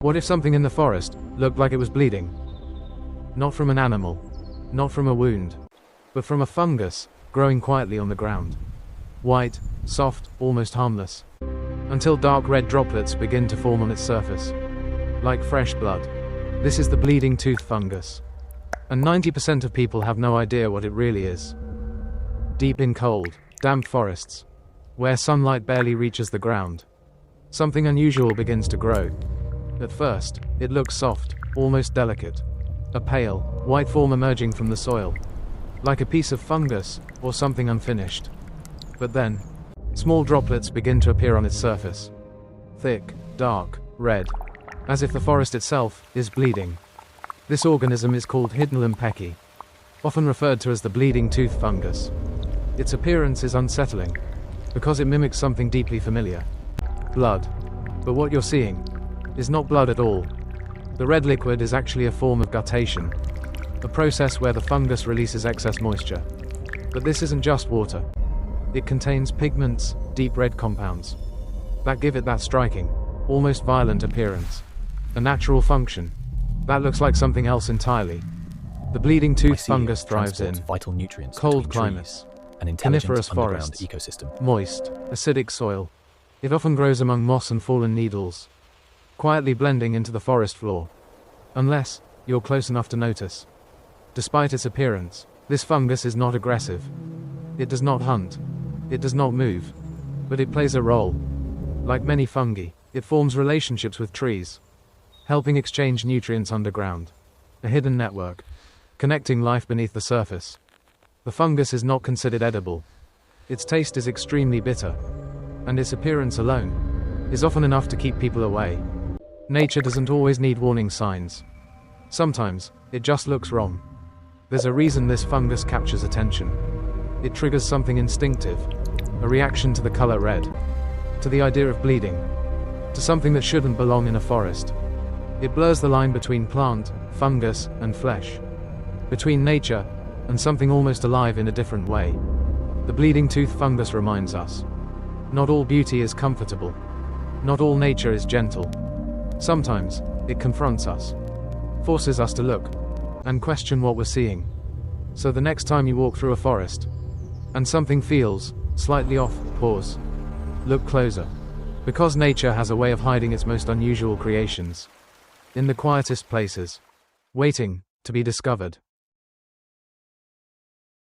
What if something in the forest looked like it was bleeding? Not from an animal, not from a wound, but from a fungus growing quietly on the ground. White, soft, almost harmless, until dark red droplets begin to form on its surface, like fresh blood. This is the bleeding tooth fungus, and 90% of people have no idea what it really is. Deep in cold, damp forests, where sunlight barely reaches the ground, something unusual begins to grow. At first, it looks soft, almost delicate. A pale, white form emerging from the soil, like a piece of fungus or something unfinished. But then, small droplets begin to appear on its surface. Thick, dark, red, as if the forest itself is bleeding. This organism is called Hydnellum peckii, often referred to as the bleeding tooth fungus. Its appearance is unsettling, because it mimics something deeply familiar: blood. But what you're seeing is not blood at all. The red liquid is actually a form of guttation, a process where the fungus releases excess moisture. But this isn't just water. It contains pigments, deep red compounds, that give it that striking, almost violent appearance. A natural function that looks like something else entirely. The bleeding tooth fungus thrives in vital nutrients cold climates, coniferous forests, ecosystem. Moist, acidic soil. It often grows among moss and fallen needles, quietly blending into the forest floor, unless you're close enough to notice. Despite its appearance, this fungus is not aggressive. It does not hunt. It does not move. But it plays a role. Like many fungi, it forms relationships with trees, helping exchange nutrients underground. A hidden network, connecting life beneath the surface. The fungus is not considered edible. Its taste is extremely bitter, and its appearance alone is often enough to keep people away. Nature doesn't always need warning signs. Sometimes, it just looks wrong. There's a reason this fungus captures attention. It triggers something instinctive, a reaction to the color red, to the idea of bleeding, to something that shouldn't belong in a forest. It blurs the line between plant, fungus, and flesh, between nature and something almost alive in a different way. The bleeding tooth fungus reminds us, not all beauty is comfortable. Not all nature is gentle. Sometimes, it confronts us, forces us to look, and question what we're seeing. So the next time you walk through a forest, and something feels slightly off, pause. Look closer. Because nature has a way of hiding its most unusual creations in the quietest places, waiting to be discovered.